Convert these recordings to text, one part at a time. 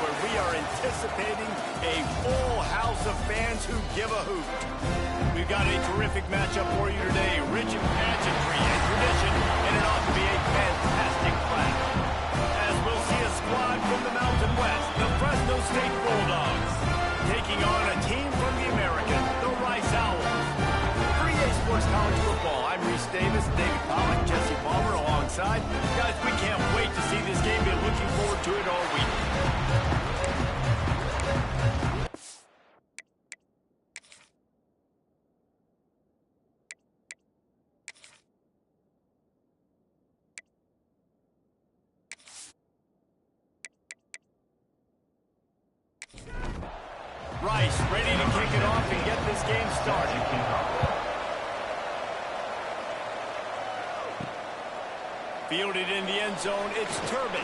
where we are anticipating a full house of fans who give a hoot. We've got a terrific matchup for you today, rich in pageantry and tradition, and it ought to be a fantastic clash. As we'll see a squad from the Mountain West, the Fresno State Bulldogs, taking on a team from the American, the Rice Owls. For EA Sports College Football, I'm Reese Davis, David Pollock, Jesse Palmer alongside. Guys, we can't wait to see this game. Been looking forward to it all week. Rice ready to kick it off and get this game started. Fielded in the end zone, it's Turbin.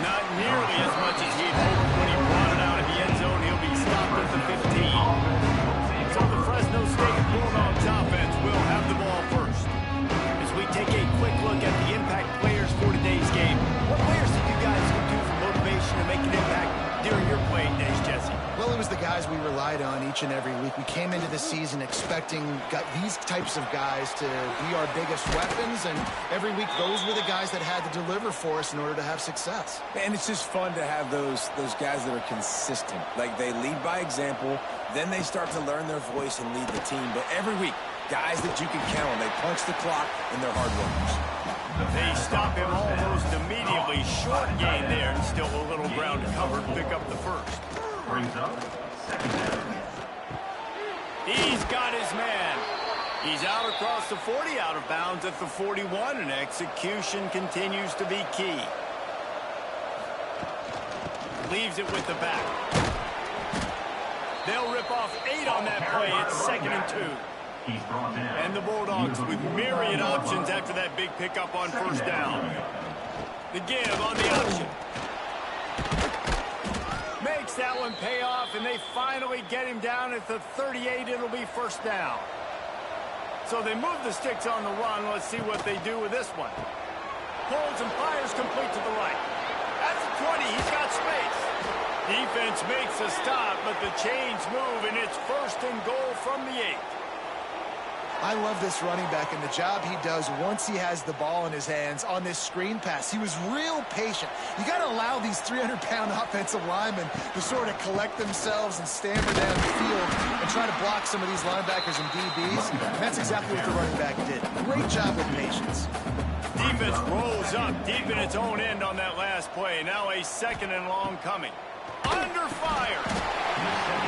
Not nearly as much as he'd hoped when he brought it out of the end zone. He'll be stopped at the 15. So the Fresno State Bulldogs offense will have the ball first. As we take a quick look at the impact players for today's game, what players did you guys look to for motivation to make an impact during your playing days, Jesse? Well, it was the guys we relied on each and every week. We came into the season expecting these types of guys to be our biggest weapons, and every week those were the guys that had to deliver for us in order to have success. And it's just fun to have those guys that are consistent. Like, they lead by example, then they start to learn their voice and lead the team. But every week, guys that you can count on. They punch the clock, and they're hard workers. They stop him almost immediately. Short gain there, and still a little ground to cover to pick up the first. Brings up second down. He's got his man. He's out across the 40, out of bounds at the 41, and execution continues to be key. Leaves it with the back. They'll rip off 8 on that play. It's 2nd and 2. He's brought down. And the Bulldogs with myriad options after that big pickup on first down. The give on the option. Makes that one pay off, and they finally get him down at the 38. It'll be first down. So they move the sticks on the run. Let's see what they do with this one. Pulls and fires complete to the right. At the 20, he's got space. Defense makes a stop, but the chains move, and it's 1st and goal from the 8. I love this running back and the job he does once he has the ball in his hands on this screen pass. He was real patient. You got to allow these 300-pound offensive linemen to sort of collect themselves and stammer down the field and try to block some of these linebackers and DBs. And that's exactly what the running back did. Great job with patience. Defense rolls up deep in its own end on that last play. Now a 2nd and long coming. Under fire.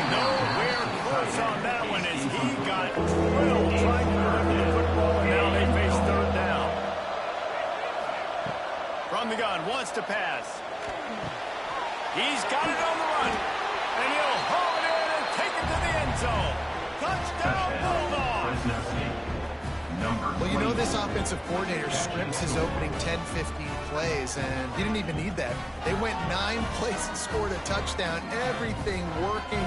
Nowhere close on that one as he got drilled trying to deliver the football, and now they face 3rd down. From the gun, wants to pass. He's got it on the run, and he'll haul it in and take it to the end zone. Touchdown, Bulldogs! Well, you know this offensive coordinator scripts his opening 10, 15 plays, and he didn't even need that. They went 9 plays and scored a touchdown. Everything working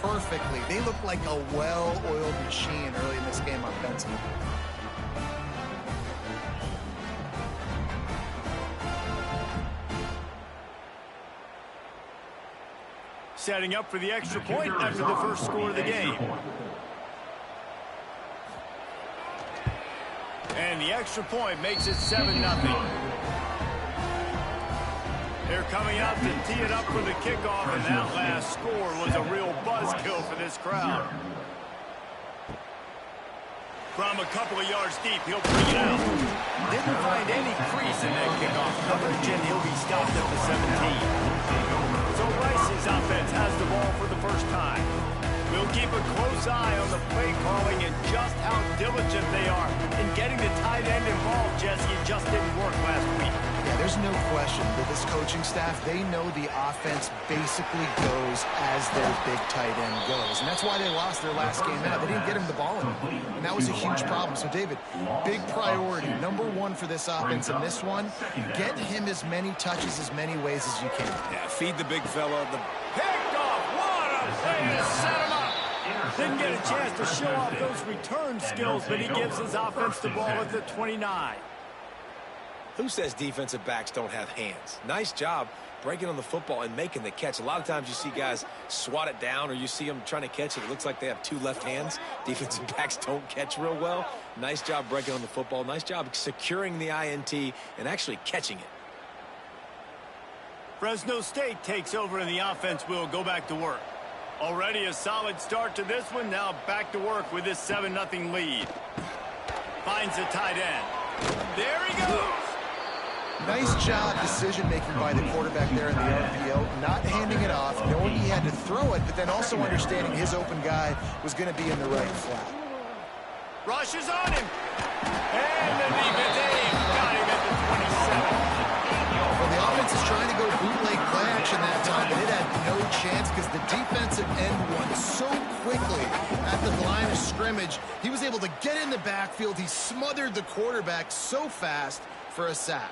perfectly. They look like a well-oiled machine early in this game offensively. Setting up for the extra point after the first score of the game. And the extra point makes it 7-0. They're coming out to tee it up for the kickoff, and that last score was a real buzzkill for this crowd. From a couple of yards deep, he'll bring it out. Didn't find any crease in that kickoff coverage, and he'll be stopped at the 17. So Rice's offense has the ball for the first time. We'll keep a close eye on the play calling and just how diligent they are in getting the tight end involved, Jesse. It just didn't work last week. Yeah, there's no question that this coaching staff, they know the offense basically goes as their big tight end goes. And that's why they lost their last game out. They didn't get him the ball in. And that was a huge problem. So, David, big priority, #1 for this offense in this one, get him as many touches, as many ways as you can. Yeah, feed the big fella. Picked off. What a play to set him up. Didn't get a chance to show off those return skills, but he gives his offense the ball at the 29. Who says defensive backs don't have hands? Nice job breaking on the football and making the catch. A lot of times you see guys swat it down or you see them trying to catch it. It looks like they have two left hands. Defensive backs don't catch real well. Nice job breaking on the football. Nice job securing the INT and actually catching it. Fresno State takes over and the offense will go back to work. Already a solid start to this one. Now back to work with this 7-0 lead. Finds the tight end. There he goes. Nice job decision-making by the quarterback there in the RPO, not handing it off, knowing he had to throw it, but then also understanding his open guy was going to be in the right flat. Rushes on him. And the defense got him at the 27. Well, the offense is trying to go bootleg play action that time, but it had no chance because the defensive end won so quickly at the line of scrimmage. He was able to get in the backfield. He smothered the quarterback so fast for a sack.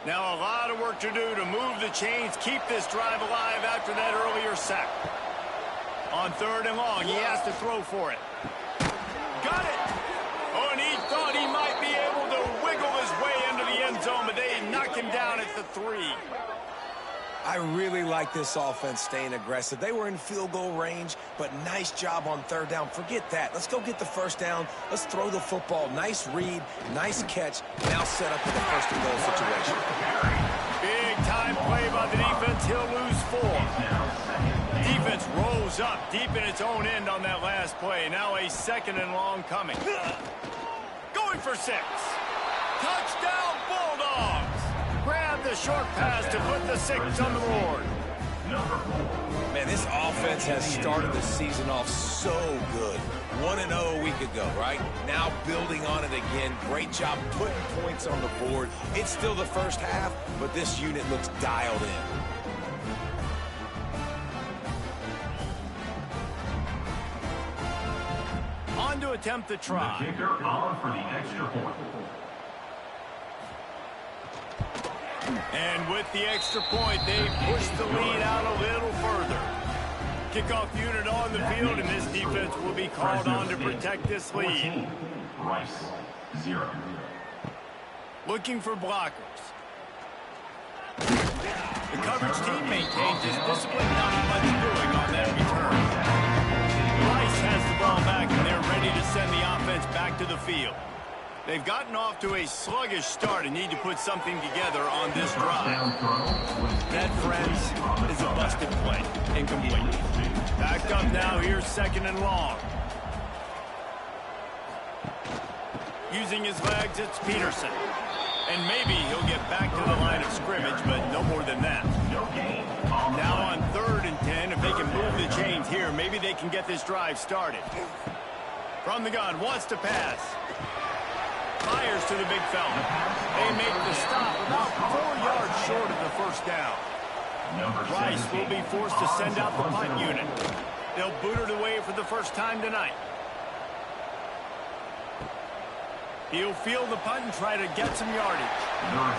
Now a lot of work to do to move the chains, keep this drive alive after that earlier sack. On 3rd and long, he has to throw for it. Got it! Oh, and he thought he might be able to wiggle his way into the end zone, but they knock him down at the 3. I really like this offense staying aggressive. They were in field goal range, but nice job on 3rd down. Forget that. Let's go get the 1st down. Let's throw the football. Nice read, nice catch. Now set up for the 1st and goal situation. Big time play by the defense. He'll lose 4. Defense rolls up deep in its own end on that last play. Now a 2nd and long coming. Going for 6. Touchdown Bulldogs. Grab the short pass to put the 6 on the board. Man, this offense has started the season off so good. 1-0 a week ago, right? Now building on it again. Great job putting points on the board. It's still the first half, but this unit looks dialed in. On to attempt the try. The kicker on for the extra point. And with the extra point, they push the lead out a little further. Kickoff unit on the field, and this defense will be called on to protect this lead. Rice, 0. Looking for blockers. The coverage team maintains this discipline, not much doing on that return. Rice has the ball back, and they're ready to send the offense back to the field. They've gotten off to a sluggish start and need to put something together on this drive. That, friends, is a busted play. Incomplete. Backed up now. Here's 2nd and long. Using his legs, it's Peterson. And maybe he'll get back to the line of scrimmage, but no more than that. Now on 3rd and 10, if they can move the chains here, maybe they can get this drive started. From the gun, wants to pass. Fires to the big fella. They make the stop about 4 yards short of the 1st down. Rice will be forced to send out the punt unit. They'll boot it away for the first time tonight. He'll field the punt and try to get some yardage.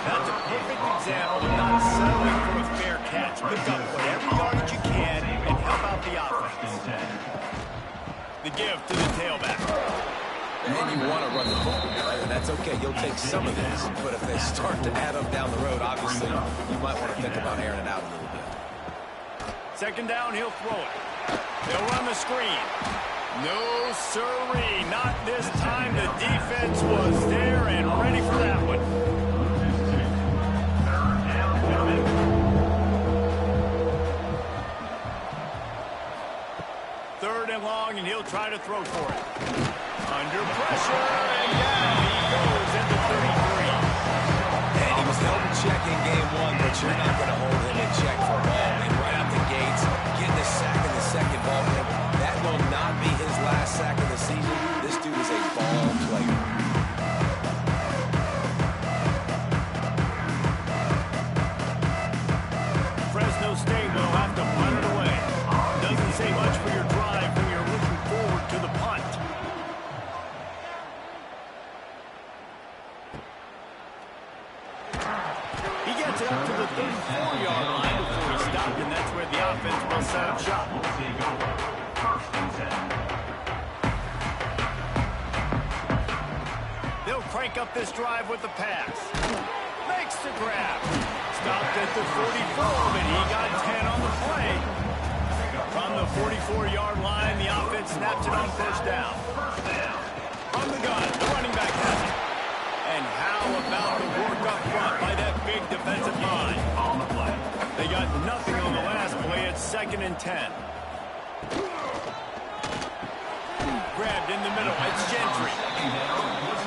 That's a perfect example of not settling for a fair catch. Pick up whatever yardage you can and help out the offense. The give to the tailback. And you want to run the football, and that's okay. You'll take some of this, but if they start to add up down the road, obviously, you might want to think about airing it out a little bit. 2nd down, he'll throw it. They'll run the screen. No sirree, not this time. The defense was there and ready for that one. Third and long, and he'll try to throw for it. Under pressure, and down he goes at the 33. And he was held in check in game 1, but you're not going to hold him in check for long. And right out the gates, getting a sack in the 2nd ball game. That will not be his last sack of the season. This dude is a ball player. Fresno State will have to punt it away. Doesn't say much for your drive when you're looking forward to the punt. He gets it up to the 34-yard line before he stopped, and that's where the offense will set up shop. They'll crank up this drive with the pass. Makes the grab. Stopped at the 44, but he got 10 on the play. From the 44-yard line, the offense snaps it on first down. From the gun, the running back has it. And how about the work up front by that big defensive line? They got nothing on the last play. It's 2nd and 10. Grabbed in the middle. It's Gentry.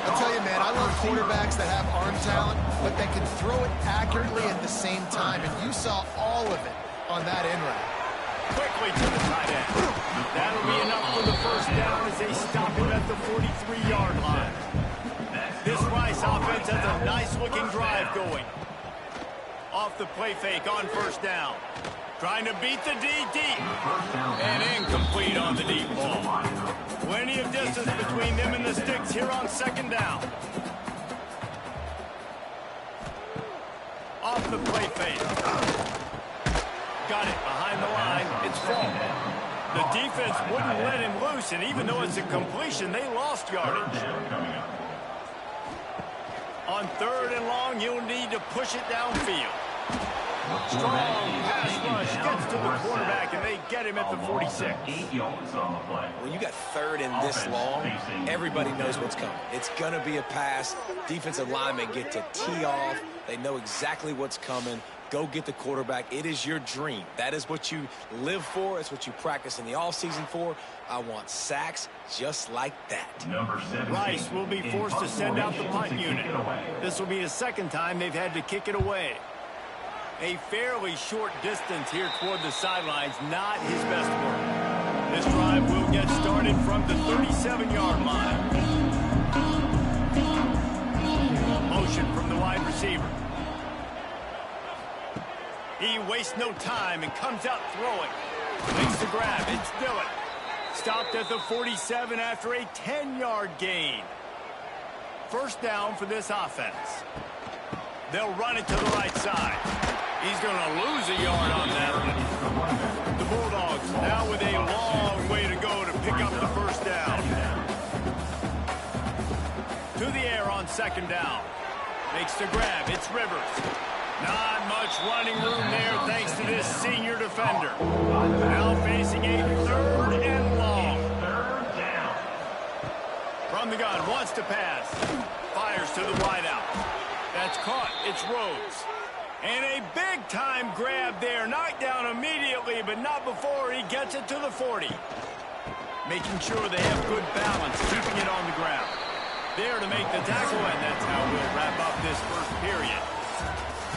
I'll tell you, man, I love quarterbacks that have arm talent, but that can throw it accurately at the same time. And you saw all of it on that end route. Quickly to the tight end. That'll be enough for the first down as they stop him at the 43-yard line. This Rice offense has a nice-looking drive going. Off the play fake on first down. Trying to beat the D deep. And incomplete on the deep ball. Plenty of distance between them and the sticks here on 2nd down. Off the play fake. Got it behind the line. It's full. The defense wouldn't let him loose, and even though it's a completion, they lost yardage. On 3rd and long, you'll need to push it downfield. Strong pass rush gets to the quarterback, and they get him at the 46. When you got 3rd and this long, everybody knows what's coming. It's going to be a pass. Defensive linemen get to tee off. They know exactly what's coming. Go get the quarterback. It is your dream. That is what you live for. It's what you practice in the offseason for. I want sacks just like that. Rice will be forced to send out the punt unit. This will be the 2nd time they've had to kick it away. A fairly short distance here toward the sidelines, not his best work. This drive will get started from the 37-yard line. Motion from the wide receiver. He wastes no time and comes out throwing. Makes the grab. It's Dillon. Stopped at the 47 after a 10-yard gain. First down for this offense. They'll run it to the right side. He's going to lose a yard on that one. The Bulldogs now with a long way to go to pick up the first down. To the air on 2nd down. Makes the grab. It's Rivers. Not much running room there thanks to this senior defender. Now facing a 3rd and long. From the gun, wants to pass. Fires to the wideout. That's caught. It's Rhodes. And a big-time grab there. Knocked down immediately, but not before he gets it to the 40. Making sure they have good balance, keeping it on the ground. There to make the tackle, and that's how we'll wrap up this first period.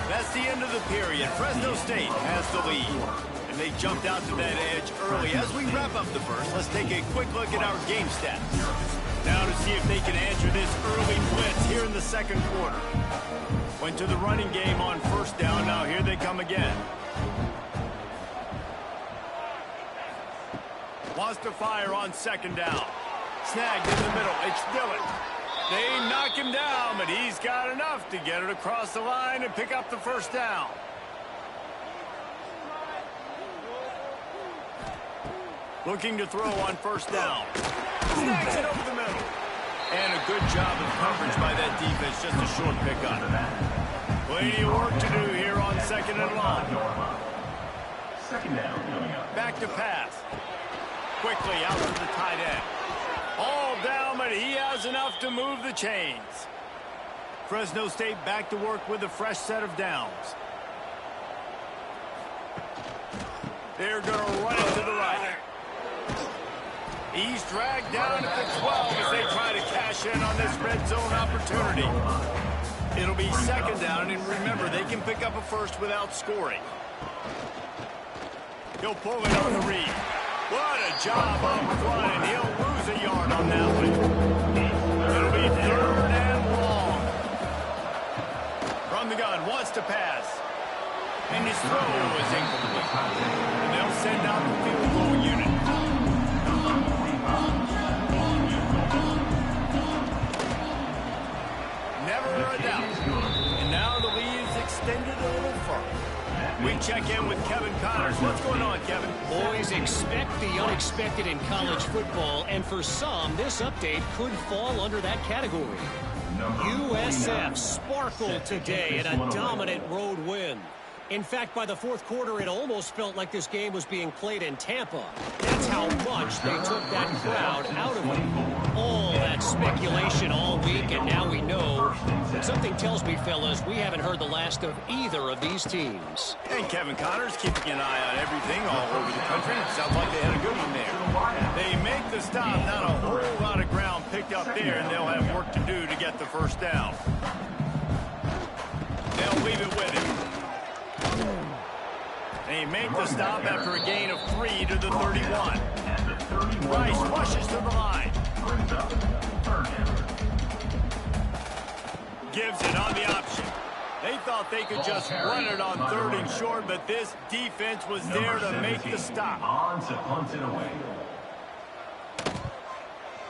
That's the end of the period. Fresno State has the lead. And they jumped out to that edge early. As we wrap up the first, let's take a quick look at our game stats. Now to see if they can answer this early blitz here in the 2nd quarter. Went to the running game on first down. Now here they come again. Wants to fire on 2nd down. Snagged in the middle. It's Dillon. They knock him down, but he's got enough to get it across the line and pick up the first down. Looking to throw on first down. Snags it over the middle. And a good job of coverage by that defense, just a short pickup. Plenty of work to do here on 2nd and long. 2nd down coming up. Back to pass. Quickly out to the tight end. All down, but he has enough to move the chains. Fresno State back to work with a fresh set of downs. They're going to run it to the right. He's dragged down at the 12 as they try to cash in on this red zone opportunity. It'll be 2nd down, and remember, they can pick up a first without scoring. He'll pull it on the read. What a job up front, and he'll lose a yard on that one. It'll be 3rd and long. From the gun, wants to pass. And his throw was incomplete. And they'll send out the field goal unit. Never a doubt. And now the lead is extended a little further. We check in with Kevin Connors. What's going on, Kevin? Always expect the unexpected in college football, and for some, this update could fall under that category. USF sparkled today in a dominant road win. In fact, by the fourth quarter, it almost felt like this game was being played in Tampa. That's how much they took that crowd out of it. All that speculation all week, and now we know. Something tells me, fellas, we haven't heard the last of either of these teams. And Kevin Connors keeping an eye on everything all over the country. Sounds like they had a good one there. They make the stop, not a whole lot of ground picked up there, and they'll have work to do to get the first down. They'll leave it with him. They make the stop after a gain of 3 to the 31. Rice rushes to the line. Gives it on the option. They thought they could just run it on 3rd and short, but this defense was there to make the stop. On to punt it away.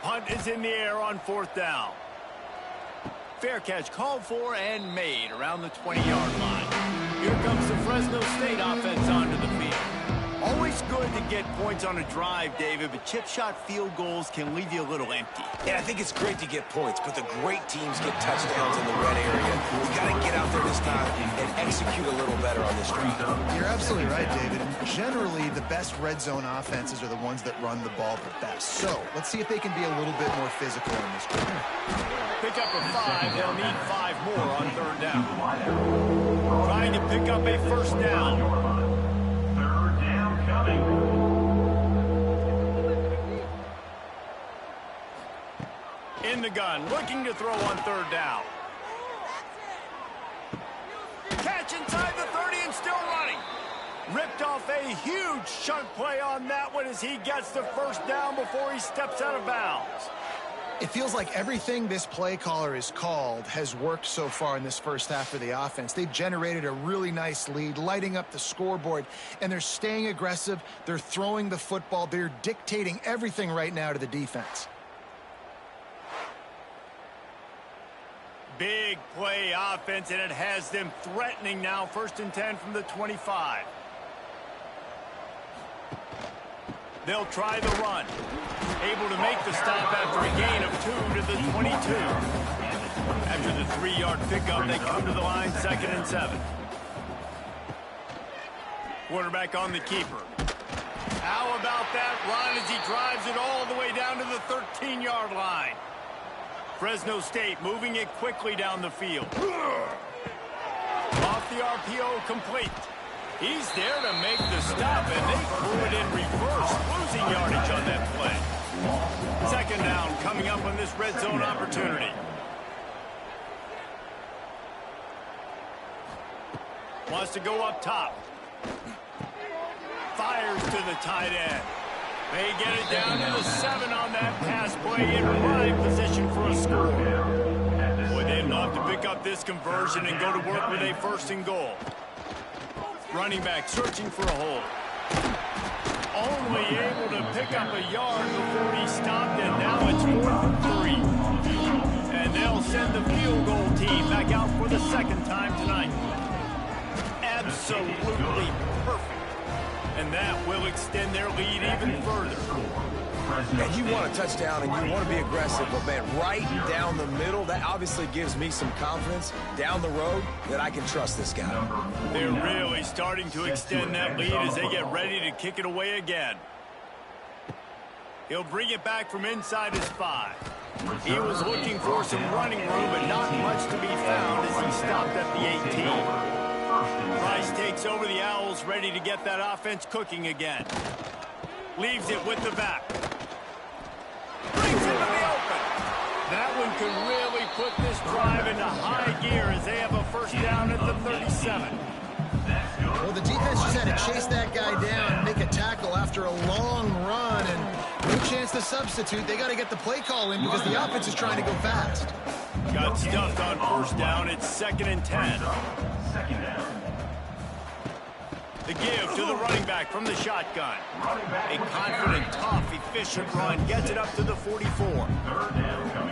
Punt is in the air on 4th down. Fair catch called for and made around the 20-yard line. Here comes the Fresno State offense onto the field. Always good to get points on a drive, David, but chip shot field goals can leave you a little empty. Yeah, I think it's great to get points, but the great teams get touchdowns in the red area. We got to get out there this time and execute a little better on this drive. You're absolutely right, David. And generally, the best red zone offenses are the ones that run the ball the best. So let's see if they can be a little bit more physical in this game. Pick up a 5. They'll need 5 more on 3rd down. Trying to pick up a 1st down. 3rd down coming. In the gun, looking to throw on 3rd down. Catch inside the 30 and still running. Ripped off a huge chunk play on that one as he gets the 1st down before he steps out of bounds. It feels like everything this play caller has called has worked so far in this first half of the offense. They've generated a really nice lead, lighting up the scoreboard, and they're staying aggressive. They're throwing the football. They're dictating everything right now to the defense. Big play offense, and it has them threatening now. 1st and 10 from the 25. They'll try the run. Able to make the stop after a gain of 2 to the 22. After the 3-yard pickup, they come to the line 2nd and 7. Quarterback on the keeper. How about that run as he drives it all the way down to the 13-yard line? Fresno State moving it quickly down the field. Off the RPO, complete. He's there to make the stop, and they threw it in reverse, losing yardage on that play. 2nd down coming up on this red zone opportunity. Wants to go up top. Fires to the tight end. They get it down to the 7 on that pass play in prime position for a score. Boy, they'd love to pick up this conversion and go to work with a 1st and goal. Running back searching for a hole. Only able to pick up a yard before he stopped, and now it's 4th and 3. And they'll send the field goal team back out for the 2nd time tonight. Absolutely perfect. And that will extend their lead even further. And you want a touchdown and you want to be aggressive, but man, right down the middle, that obviously gives me some confidence down the road that I can trust this guy. They're really starting to extend that lead as they get ready to kick it away again. He'll bring it back from inside his 5. He was looking for some running room, but not much to be found as he stopped at the 18. Rice takes over the Owls, ready to get that offense cooking again. Leaves it with the back. Brings it to the open. That one could really put this drive into high gear as they have a 1st down at the 37. Well, the defense just had to chase that guy down and make a tackle after a long run, and no chance to substitute. They got to get the play call in because the offense is trying to go fast. Got stuffed on 1st down. It's 2nd and 10. 2nd down. The give to the running back from the shotgun. A confident, tough, efficient run gets it up to the 44.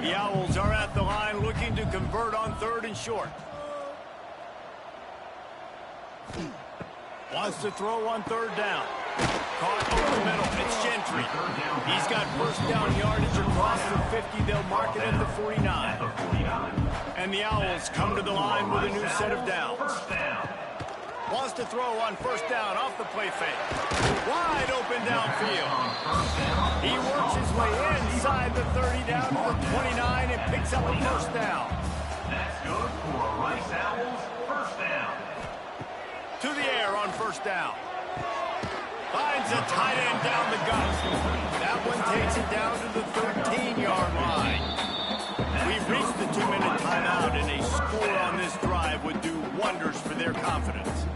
The Owls are at the line looking to convert on 3rd and short. Wants to throw on 3rd down. Caught over the middle. It's Gentry. Gentry. He's got first down yardage across the 50. They'll mark it at the 49. And the Owls come to the line with a new set of downs. Wants to throw on first down off the play fake. Wide open downfield. He works his way inside the 30 down to the 29 and picks up a first down. That's good for Rice Owls. First down. To the air on first down. Finds a tight end down the gut. That one takes it down to the 13-yard line. We've reached the 2-minute timeout, and a score on this drive would do wonders for their confidence.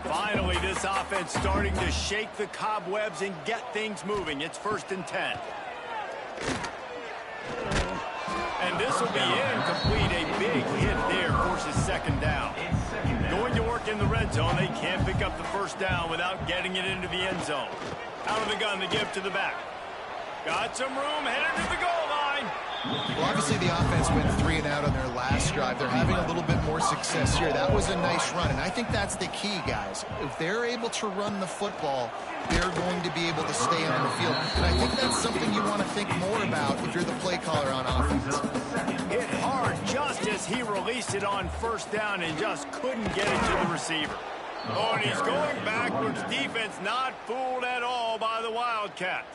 Finally, this offense starting to shake the cobwebs and get things moving. It's 1st and 10. And this will be incomplete. A big hit there forces 2nd down. Going to work in the red zone. They can't pick up the first down without getting it into the end zone. Out of the gun, the give to the back. Got some room, headed to the goal line. Well, obviously the offense went 3 and out on their last drive. They're having a little bit more success here. That was a nice run, and I think that's the key, guys. If they're able to run the football, they're going to be able to stay on the field. And I think that's something you want to think more about if you're the play caller on offense. Hit hard just as he released it on first down and just couldn't get it to the receiver. Oh, and he's going backwards. Defense not fooled at all by the Wildcat.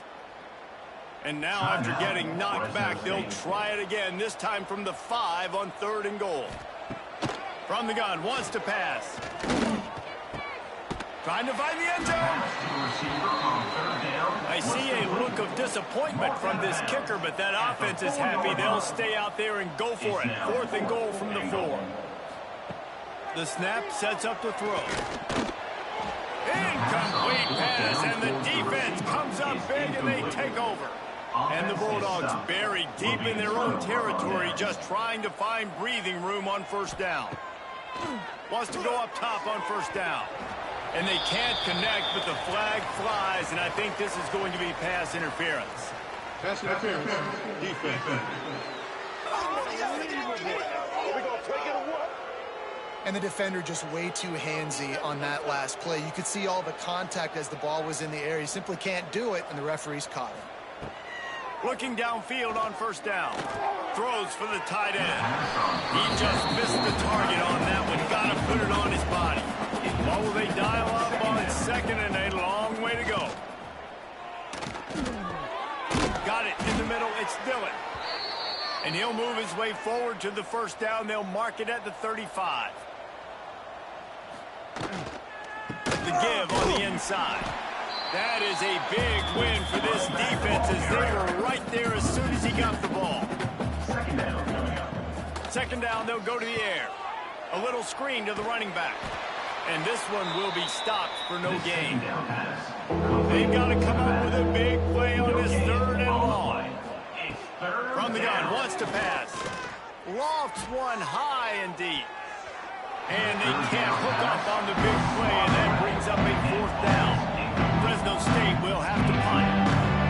And now after getting knocked back, they'll try it again, this time from the 5 on 3rd and goal. From the gun, wants to pass. Trying to find the end zone. I see a look of disappointment from this kicker, but that offense is happy. They'll stay out there and go for it. 4th and goal from the 4. The snap sets up the throw. Incomplete pass, and the defense comes up big, and they take over. And the Bulldogs buried deep in their own territory, just trying to find breathing room on first down. Wants to go up top on first down. And they can't connect, but the flag flies, and I think this is going to be pass interference. Pass interference. Defense. And the defender just way too handsy on that last play. You could see all the contact as the ball was in the air. He simply can't do it, and the referees caught him. Looking downfield on first down. Throws for the tight end. He just missed the target on that one. Got to put it on his body. What will they dial up on 2nd and a long way to go? Got it in the middle. It's Dillon. And he'll move his way forward to the first down. They'll mark it at the 35. The give on the inside. That is a big win for this defense as they were right there as soon as he got the ball. 2nd down coming up. 2nd down, they'll go to the air. A little screen to the running back. And this one will be stopped for no gain. They've got to come up with a big play on this 3rd and long. From the gun, wants to pass. Lofts one high and deep. And they can't hook up on the big play, and that brings up a 4th down. Fresno State will have to punt.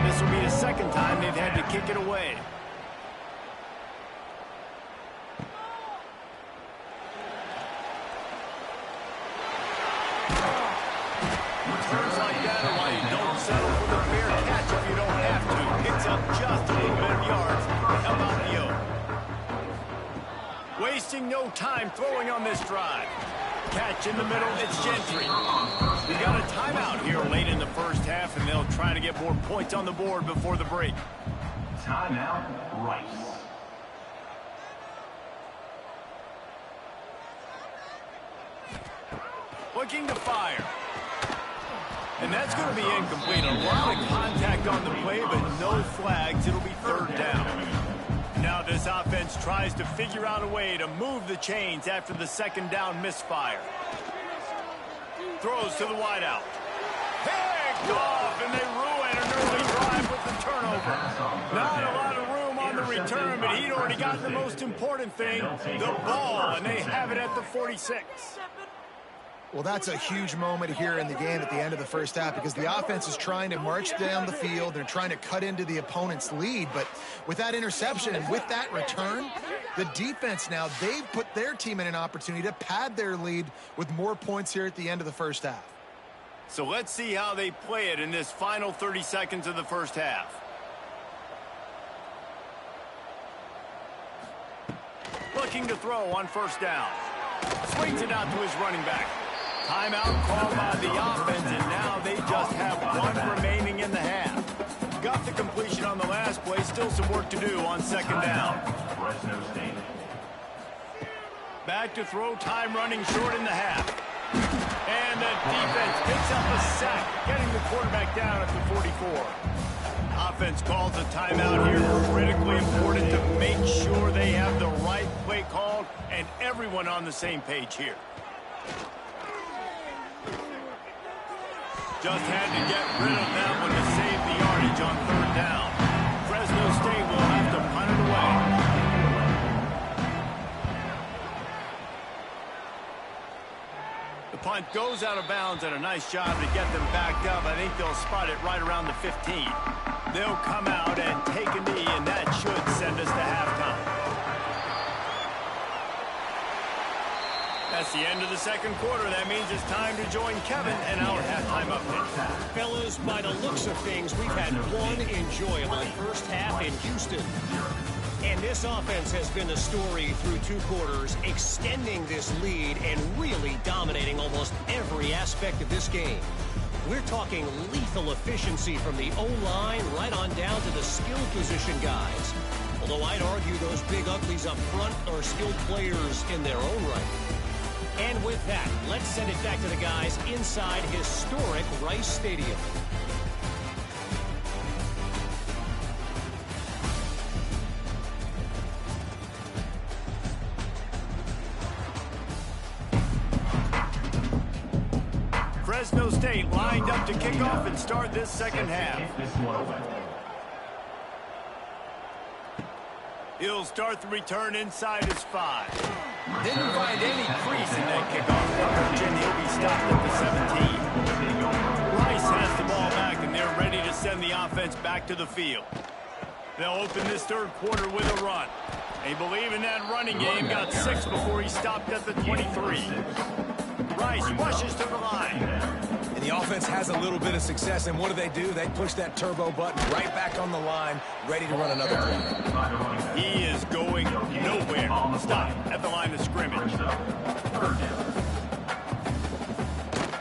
This will be the 2nd time they've had to kick it away. Returns like that are why you don't settle for the fair catch if you don't have to. Picks up just a little bit of yards to help out the Oak. Wasting no time throwing on this drive. Catch in the middle, it's Gentry. We got a timeout here late in the first half, and they'll try to get more points on the board before the break. Timeout, Rice. Looking to fire. And that's going to be incomplete. A lot of contact on the play, but no flags. It'll be 3rd down. Now this offense tries to figure out a way to move the chains after the 2nd down misfire. Throws to the wideout. Picked off, and they ruin an early drive with the turnover. Not a lot of room on the return, but he'd already gotten the most important thing, the ball, and they have it at the 46. Well, that's a huge moment here in the game at the end of the first half because the offense is trying to march down the field. They're trying to cut into the opponent's lead. But with that interception and with that return, the defense now, they've put their team in an opportunity to pad their lead with more points here at the end of the first half. So let's see how they play it in this final 30 seconds of the first half. Looking to throw on first down. Swings it out to his running back. Timeout called by the offense, and now they just have one remaining in the half. Got the completion on the last play, still some work to do on second down. Back to throw, time running short in the half. And the defense picks up a sack, getting the quarterback down at the 44. Offense calls a timeout here. Critically important to make sure they have the right play called and everyone on the same page here. Just had to get rid of that one to save the yardage on third down. Fresno State will have to punt it away. The punt goes out of bounds, and a nice job to get them backed up. I think they'll spot it right around the 15. They'll come out and take a knee, and that should send us to halftime. That's the end of the second quarter. That means it's time to join Kevin and our halftime update. Fellas, by the looks of things, we've had one enjoyable first half in Houston. And this offense has been the story through two quarters, extending this lead and really dominating almost every aspect of this game. We're talking lethal efficiency from the O-line right on down to the skill position guys. Although I'd argue those big uglies up front are skilled players in their own right. And with that, let's send it back to the guys inside historic Rice Stadium. Fresno State lined up to kick off and start this second half. He'll start the return inside his 5. Didn't find any crease in that kickoff coverage, and he'll be stopped at the 17. Rice has the ball back, and they're ready to send the offense back to the field. They'll open this third quarter with a run. They believe in that running game, got 6 before he stopped at the 23. Rice rushes to the line. And the offense has a little bit of success, and what do? They push that turbo button right back on the line, ready to run another play. He is going nowhere. Stop at the line of scrimmage.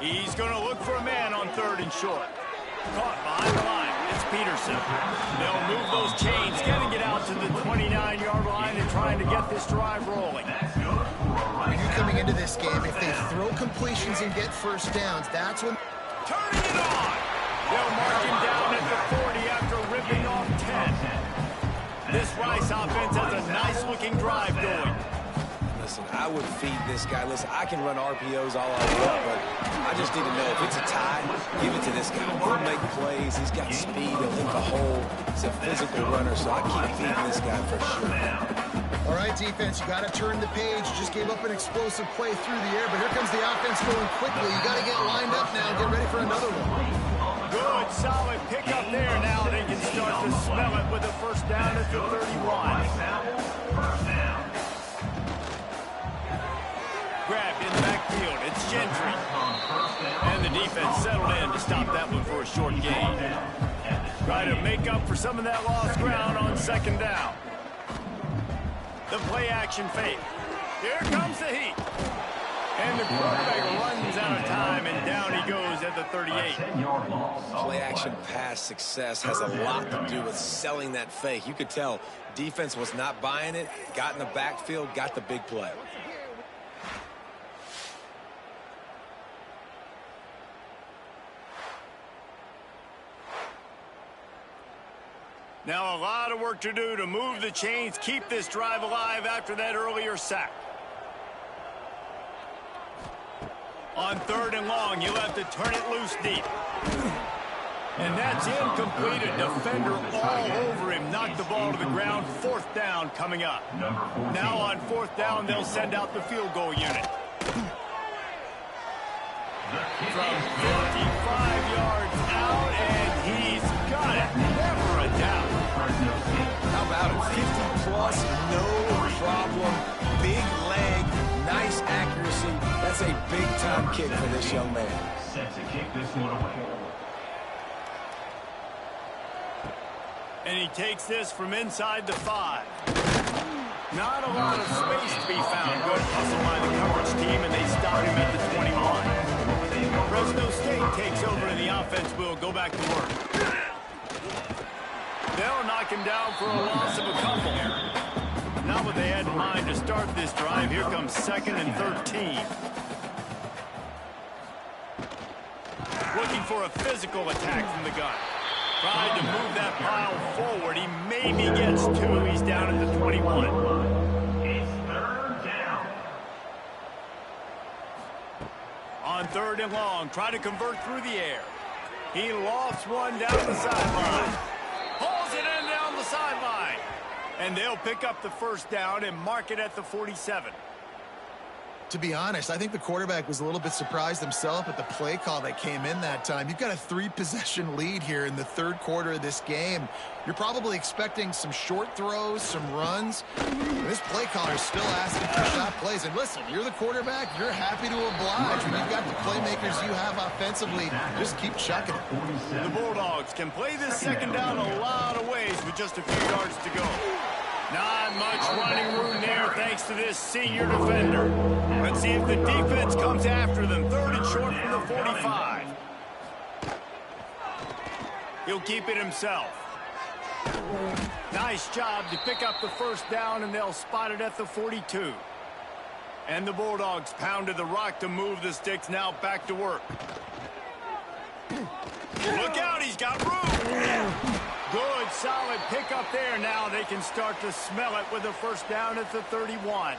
He's going to look for a man on third and short. Caught behind the line. It's Peterson. They'll move those chains, getting it out to the 29-yard line and trying to get this drive rolling. When you're coming into this game, if they throw completions and get first downs, that's when... Turning it on! They'll mark him down at the 40 after ripping off 10. This Rice offense has a nice-looking drive going. Listen, I would feed this guy. Listen, I can run RPOs all I want, but I just need to know if it's a tie, give it to this guy. He'll make plays. He's got speed. He'll hit the hole. He's a physical runner, so I keep feeding this guy for sure. All right, defense, you got to turn the page. You just gave up an explosive play through the air, but here comes the offense going quickly. You got to get lined up now. Get ready for another one. Good, solid pickup there. Now they can start to smell it with a first down at the 31. Grabbed in the backfield. It's Gentry. And the defense settled in to stop that one for a short gain. Try to make up for some of that lost ground on second down. The play-action fake. Here comes the heat. And the quarterback runs out of time, and down he goes at the 38. Play-action pass success has a lot to do with selling that fake. You could tell defense was not buying it, got in the backfield, got the big play. Now a lot of work to do to move the chains, keep this drive alive after that earlier sack. On third and long, you'll have to turn it loose deep. And that's incomplete. A defender all over him. Knocked the ball to the ground. Fourth down coming up. Now on fourth down, they'll send out the field goal unit. From 55 yards out, and he's got it. Never a doubt. How about it? 50 plus, no problem. Big leg, nice accuracy. That's That's a big-time kick for this young man. Set to kick this one away. And he takes this from inside the 5. Not a lot of space to be found. Good hustle by the coverage team, and they stop him at the 21. Fresno State takes over, and the offense will go back to work. They'll knock him down for a loss of a couple. Not what they had in mind to start this drive. Here comes 2nd and 13. Looking for a physical attack from the gun. Tried to move that pile forward. He maybe gets 2. He's down at the 21. It's 3rd down. On 3rd and long, try to convert through the air. He lofts one down the sideline. Pulls it in down the sideline. And they'll pick up the 1st down and mark it at the 47. To be honest, I think the quarterback was a little bit surprised himself at the play call that came in that time. You've got a 3-possession lead here in the 3rd quarter of this game. You're probably expecting some short throws, some runs. This play caller is still asking for shot plays. And listen, you're the quarterback. You're happy to oblige. When you've got the playmakers you have offensively, just keep chucking it. The Bulldogs can play this 2nd down a lot of ways with just a few yards to go. Not much running room there thanks to this senior defender. Let's see if the defense comes after them. 3rd and short from the 45. He'll keep it himself. Nice job to pick up the 1st down, and they'll spot it at the 42. And the Bulldogs pounded the rock to move the sticks. Now back to work. Look out, he's got room. Good, solid pickup there. Now they can start to smell it with a 1st down at the 31.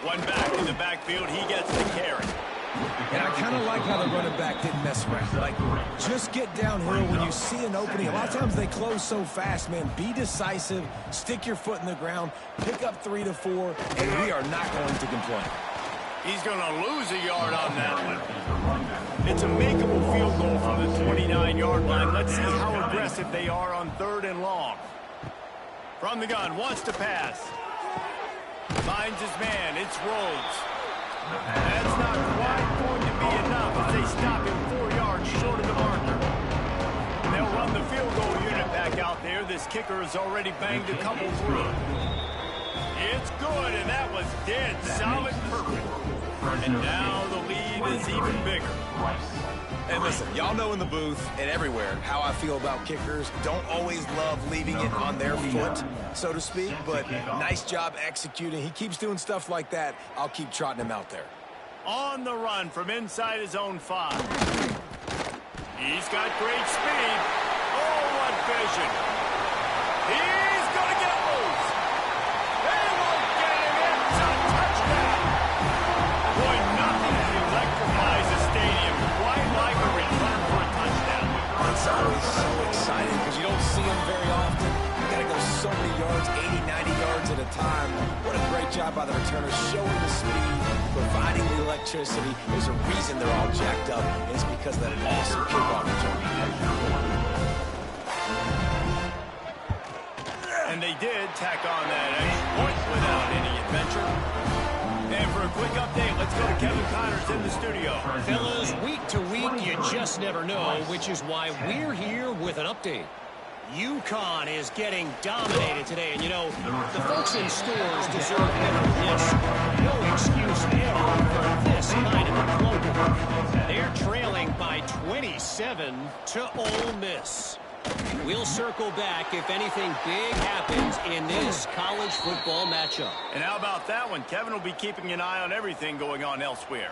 One back in the backfield. He gets the carry. And I kind of like how the running back didn't mess around. Like, just get downhill when you see an opening. A lot of times they close so fast, man. Be decisive. Stick your foot in the ground. Pick up 3 to 4, and we are not going to complain. He's going to lose a yard on that one. It's a makeable field goal from the 29-yard line. Let's see how aggressive they are on 3rd and long. From the gun, wants to pass. Finds his man. It's Rhodes. That's not quite going to be enough as they stop him 4 yards short of the marker. They'll run the field goal unit back out there. This kicker has already banged a couple through. It's good, and that was dead solid perfect. And now the lead is even bigger. And listen, y'all know in the booth and everywhere how I feel about kickers. Don't always love leaving it on their foot, so to speak, but nice job executing. He keeps doing stuff like that. I'll keep trotting him out there. On the run from inside his own 5. He's got great speed. Oh, what vision. He's going to get loose. They won't get him. It's a touchdown. Boy, nothing electrifies a stadium quite like a return for a touchdown. It's always so exciting because you don't see them very often. You got to go so many yards, 80, 90 yards at a time. What a great job by the returners, showing the speed, providing the electricity. There's a reason they're all jacked up, and it's because of that awesome kickoff return. And they did tack on that extra point without any adventure. And for a quick update, let's go to Kevin Connors in the studio. Fellas, week to week, you just never know, which is why we're here with an update. UConn is getting dominated today, and you know, the folks in stores deserve better than this. No excuse ever for this kind of deployment. They're trailing by 27 to Ole Miss. We'll circle back if anything big happens in this college football matchup. And how about that one? Kevin will be keeping an eye on everything going on elsewhere.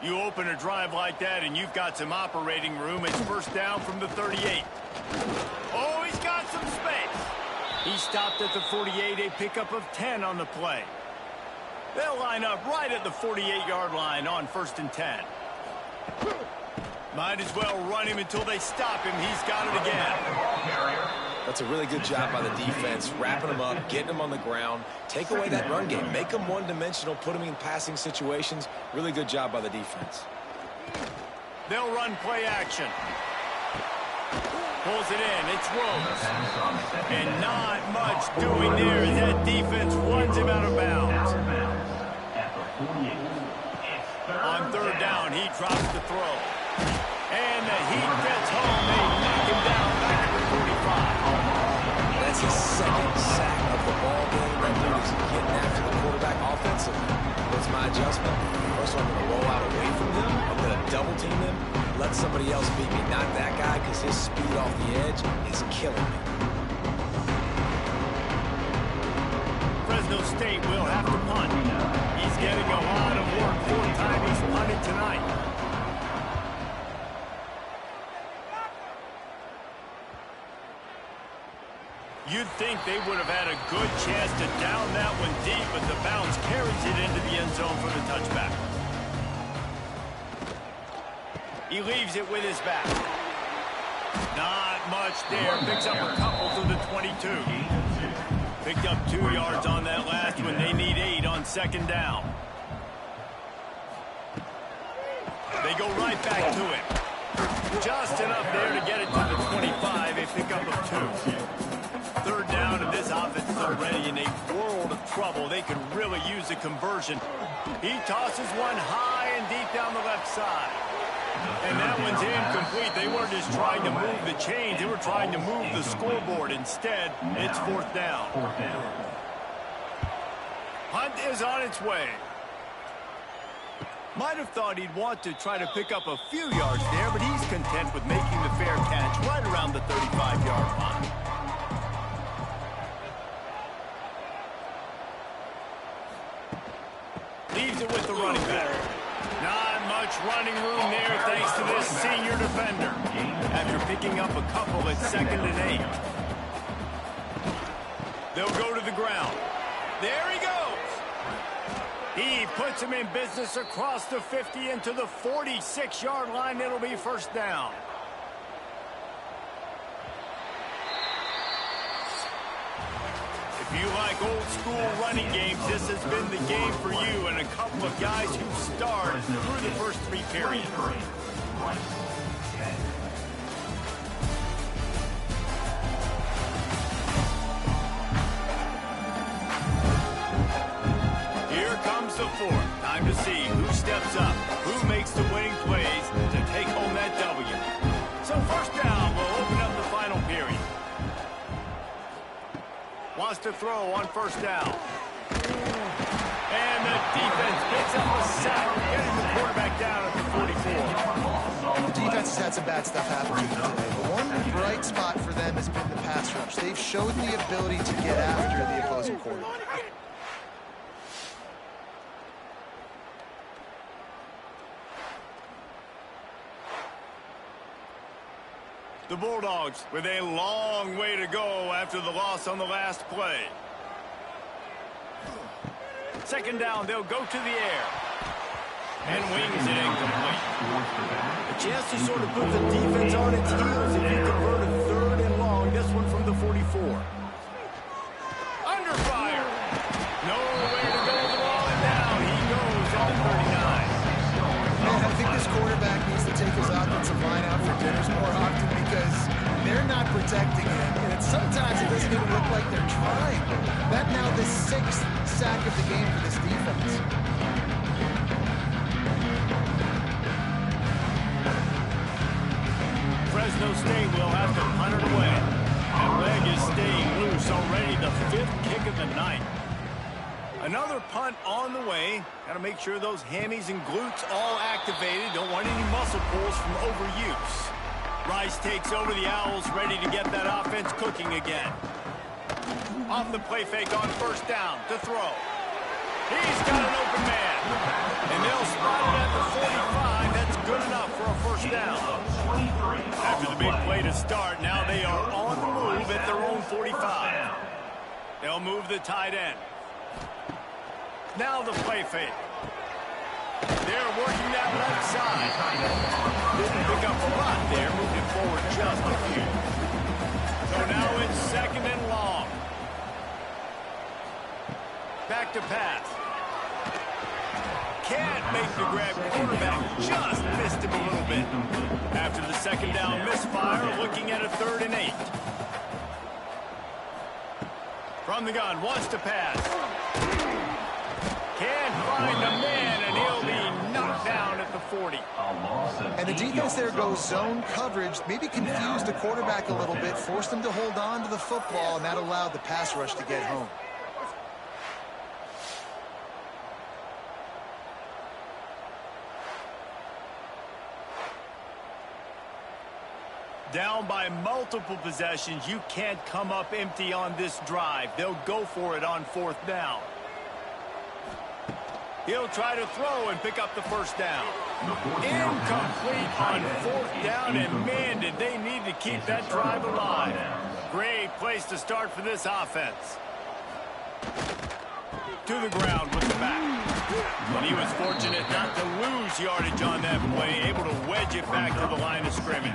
You open a drive like that and you've got some operating room. It's 1st down from the 38. Oh, he's got some space. He stopped at the 48, a pickup of 10 on the play. They'll line up right at the 48-yard line on 1st and 10. Might as well run him until they stop him. He's got it again. That's a really good job by the defense, wrapping them up, getting them on the ground. Take away that run game. Make them one-dimensional, put them in passing situations. Really good job by the defense. They'll run play action. Pulls it in. It's Rhodes. And not much doing there as that defense runs him out of bounds. On third down, he drops the throw. And the Heat gets home. They knock him down back at the 45. That's his second sack of the ball game. That dude is getting after the quarterback offensively. What's my adjustment? First, I'm going to roll out away from them. I'm going to double team them. Let somebody else beat me, not that guy, because his speed off the edge is killing me. Fresno State will have to punt. He's getting a lot of work. Fourth time he's punted tonight. You'd think they would have had a good chance to down that one deep, but the bounce carries it into the end zone for the touchback. He leaves it with his back. Not much there. Picks up a couple to the 22. Picked up 2 yards on that last one. They need 8 on second down. They go right back to it. Just enough there to get it to the 25. A pickup of 2. Third down, and this offense is already in a world of trouble. They could really use a conversion. He tosses one high and deep down the left side. And that one's incomplete. They weren't just trying to move the chains. They were trying to move the scoreboard. Instead, it's fourth down. Hunt is on its way. Might have thought he'd want to try to pick up a few yards there, but he's content with making the fair catch right around the 35-yard line. Leaves it with the running back. Not much running room there thanks to this senior defender. After picking up a couple at 2nd and 8. They'll go to the ground. There he goes. He puts him in business across the 50 into the 46-yard line. It'll be first down. If you like old-school running games, this has been the game for you and a couple of guys who starred through the first 3 periods. Here comes the fourth. Time to see who steps up, who makes the winning plays to take home that W. So first down will open up the final period. Wants to throw on first down. And the defense picks up a sack, getting the quarterback down at the 44. The defense has had some bad stuff happen to them today, but one bright spot for them has been the pass rush. They've showed the ability to get after the opposing quarterback. The Bulldogs with a long way to go after the loss on the last play. Second down, they'll go to the air. And wings it incomplete. A chance to sort of put the defense on its heels if you convert a third and long. This one from the 44. Under fire. Nowhere to go with the ball, and down he goes on 39. Man, I think this quarterback needs to take his offensive line out for dinners more often because they're not protecting him. And sometimes it doesn't even look like they're trying. That now the 6th sack of the game for this defense. Fresno State will have to punt it away. That leg is staying loose already, the 5th kick of the night. Another punt on the way. Got to make sure those hammies and glutes all activated. Don't want any muscle pulls from overuse. Rice takes over the Owls, ready to get that offense cooking again. Off the play fake on first down to throw. He's got an open man. And they'll spot it at the 45. That's good enough for a first down. After the big play to start, now they are on the move at their own 45. They'll move the tight end. Now the play fake. They're working that left side. Didn't pick up a lot there. Moved it forward just a few. So now it's 2nd and long. Back to pass. Can't make the grab. Quarterback just missed him a little bit. After the second second down misfire, looking at a 3rd and 8. From the gun, wants to pass. Can't find a man, and he'll be knocked down at the 40. And the defense there goes zone coverage, maybe confused the quarterback a little bit, forced him to hold on to the football, and that allowed the pass rush to get home. Down by multiple possessions, you can't come up empty on this drive. They'll go for it on 4th down. He'll try to throw and pick up the 1st down. Incomplete on 4th down, and man, did they need to keep that drive alive. Great place to start for this offense. To the ground with the back. And he was fortunate not to lose yardage on that play, able to wedge it back to the line of scrimmage.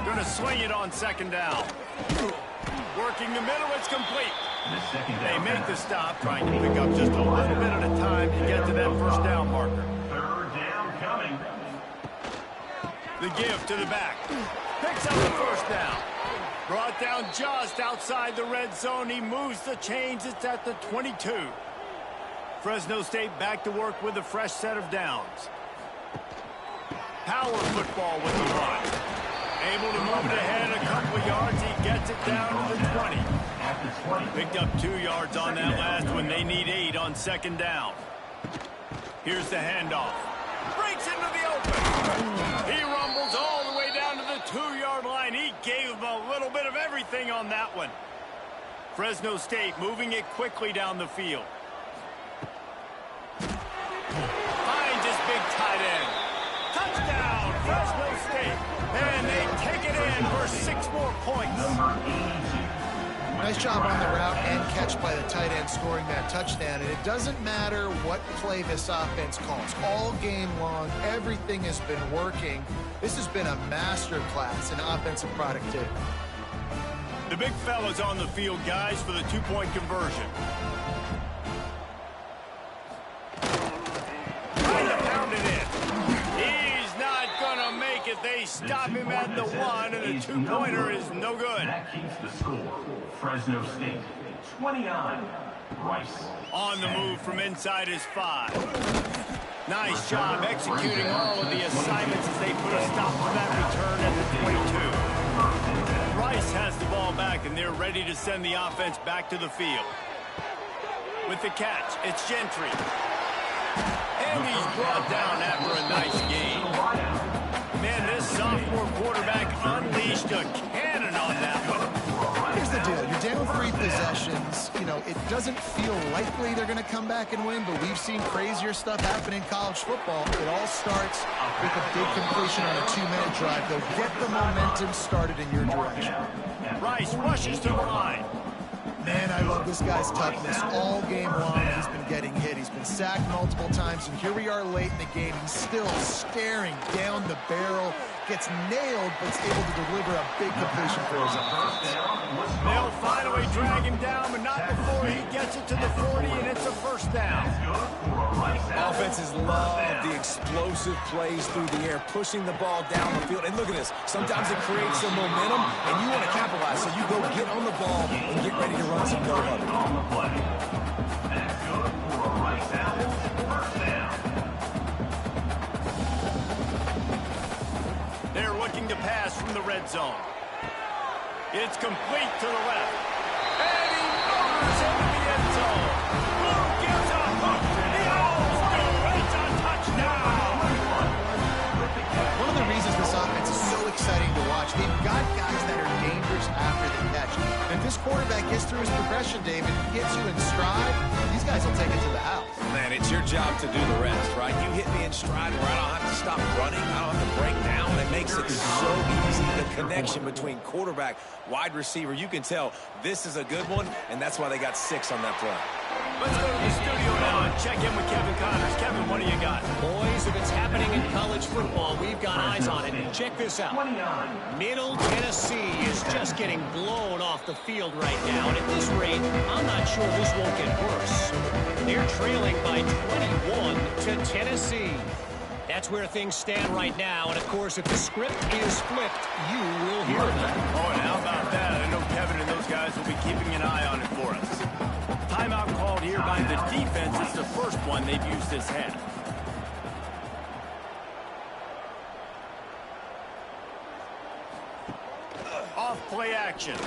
Going to swing it on 2nd down. Working the middle, it's complete. They make the stop, trying to pick up just a little bit at a time to get to that 1st down marker. 3rd down coming. The give to the back. Picks up the 1st down. Brought down just outside the red zone. He moves the chains. It's at the 22. Fresno State back to work with a fresh set of downs. Power football with the run. Able to move it ahead a couple of yards. He gets it down to the 20. Picked up 2 yards on that last one. They need 8 on 2nd down. Here's the handoff. Breaks into the open. He rumbles all the way down to the 2-yard line. He gave him a little bit of everything on that one. Fresno State moving it quickly down the field. Finds his big tight end. Touchdown, Fresno State. And they take it in for 6 more points. Nice job on the route and catch by the tight end scoring that touchdown. And it doesn't matter what play this offense calls. All game long, everything has been working. This has been a master class in offensive productivity. The big fella's on the field, guys, for the 2-point conversion. Trying to pound it in. He's not going to make it. They stop him at the 1, and the 2-pointer is no good. That keeps the score. Fresno State, 29. Rice. On the move from inside his 5. Nice job executing all of the assignments as they put a stop to that return at the 22. Rice has the ball back, and they're ready to send the offense back to the field. With the catch, it's Gentry. And he's brought down after a nice game. Man, this sophomore quarterback unleashed a cannon on that one. Here's the deal. You're down 3 possessions. You know, it doesn't feel likely they're going to come back and win, but we've seen crazier stuff happen in college football. It all starts with a big completion on a 2-minute drive. They'll get the momentum started in your direction. Rice rushes to the line. Man, I love this guy's toughness. All game long, he's been getting hit. He's been sacked multiple times, and here we are late in the game. He's still staring down the barrel, gets nailed, but is able to deliver a big completion for his offense. They'll finally drag him down, but not before he gets it to the 40, and it's a 1st down. Offenses love the explosive plays through the air, pushing the ball down the field. And look at this. Sometimes it creates some momentum, and you want to capitalize. So you go get on the ball and get ready to run some no-huddle. On the play. That's good for a Rice Owls 1st down. They're looking to pass from the red zone. It's complete to the left. And he motors into the end zone. Blue gives a hook. The Owls do it. It's a touchdown. One of the reasons this offense is so exciting to watch, they've got guys that are dangerous after the catch. And if this quarterback gets through his progression, David, gets you in stride, these guys will take it to the house. Man, it's your job to do the rest, right? You hit me in stride where I don't have to stop running. I don't have to break down. It makes it so easy. The connection between quarterback, wide receiver, you can tell this is a good one, and that's why they got 6 on that play. Let's go to the studio now and check in with Kevin Connors. Kevin, what do you got? Boys, if it's happening in college football, we've got eyes on it. Check this out. Middle Tennessee is just getting blown off the field right now. And at this rate, I'm not sure this won't get worse. They're trailing by 21 to to Tennessee. That's where things stand right now. And, of course, if the script is flipped, you will hear that. Oh, and how about that? I know Kevin and those guys will be keeping an eye on it for us. Timeout called here by the defense. It's the first one they've used this half. Off play action.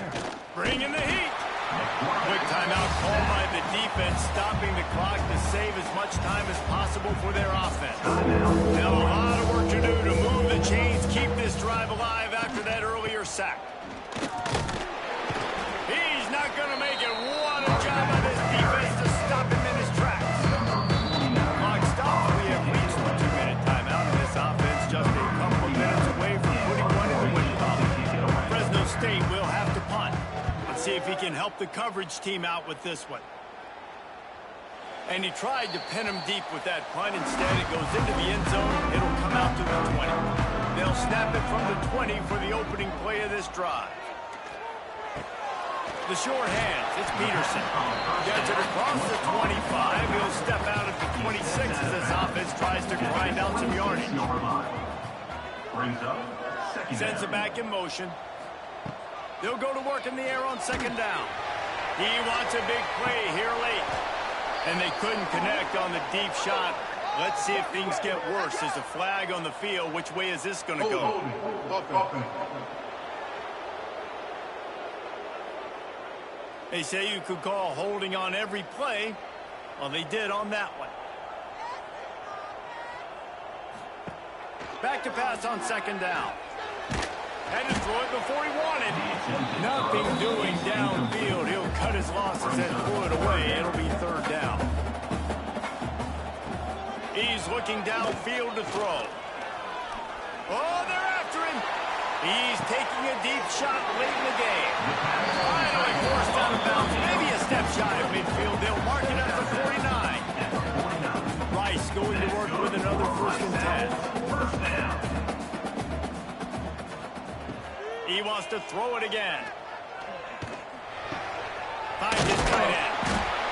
Bringing the heat. Quick timeout called by the defense, stopping the clock to save as much time as possible for their offense. Now a lot of work to do to move the chains, keep this drive alive after that earlier sack. He's not going to make it. What a job by this defense to stop him in his tracks. Clock stopped. We have reached the 2-minute timeout, and this offense just a couple of minutes away from putting one in the win column. Fresno State will have to punt. Let's see if he can help the coverage team out with this one. And he tried to pin him deep with that punt. Instead, it goes into the end zone. It'll come out to the 20. They'll snap it from the 20 for the opening play of this drive. The short hands. It's Peterson. Gets it across the 25. He'll step out at the 26 as this offense tries to grind out some yardage. Sends it back in motion. They'll go to work in the air on second down. He wants a big play here late. And they couldn't connect on the deep shot. Let's see if things get worse. There's a flag on the field. Which way is this going to go? They say you could call holding on every play. Well, they did on that one. Back to pass on second down. Had to throw it before he wanted. Nothing doing downfield. He'll cut his losses and pull it away. It'll be third down. He's looking downfield to throw. Oh, they're after him. He's taking a deep shot late in the game. Finally forced out of bounds. Maybe a step shy of midfield. They'll mark it at the 49. Rice going to work with another 1st and 10. He wants to throw it again. Finds his tight end.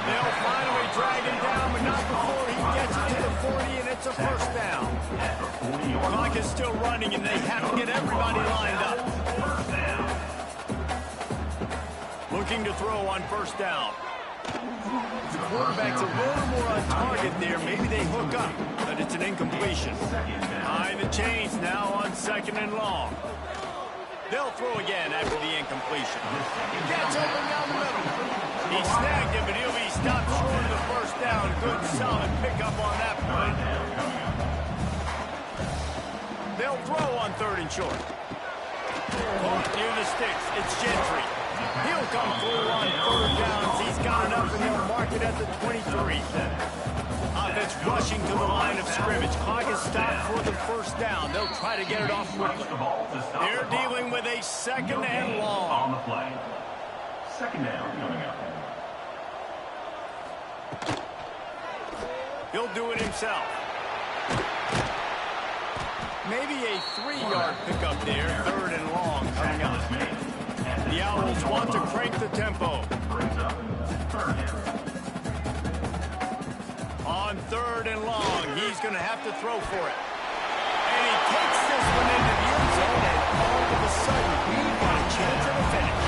They'll finally drag him down, but not before he gets it to the 40, and it's a first down. The clock is still running, and they have to get everybody lined up. Looking to throw on first down. The quarterback's a little more on target there. Maybe they hook up, but it's an incompletion. Behind the chains now on second and long. They'll throw again after the incompletion. Gets open down the middle. He snagged him, but he'll be stopped short of the first down. Good, solid pickup on that play. They'll throw on 3rd and short. Caught near the sticks. It's Gentry. He'll come through on 3rd downs. He's got enough, and they'll mark it at the 23. Offense rushing to the line of scrimmage. Clock is stopped for the first down. They'll try to get it off quickly. They're dealing with a second and long. On the play. Second down coming up. He'll do it himself. Maybe a 3-yard pickup there. 3rd and long coming up. The Owls want to crank the tempo. On 3rd and long, he's going to have to throw for it. And he takes this one into the end zone, and all of a sudden, we've got a chance at a finish.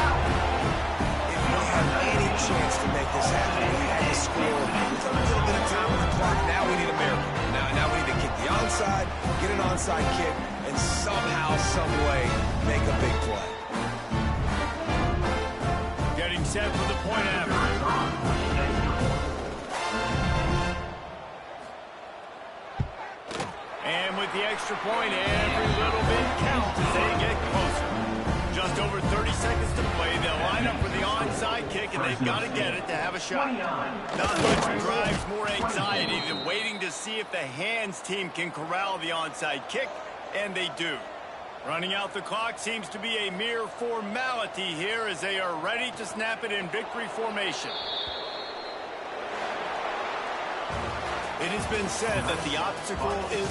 If we have any chance to make this happen, we had to score with a little bit of time on the clock. Now we need a miracle. Now we need to kick the onside, get an onside kick, and somehow, some way, make a big play. Getting set for the point after. And with the extra point, every little bit counts as they get closer. Just over 30 seconds to play. They'll line up for the onside kick, and they've got to get it to have a shot. Not much drives more anxiety than waiting to see if the hands team can corral the onside kick, and they do. Running out the clock seems to be a mere formality here as they are ready to snap it in victory formation. It has been said that the obstacle is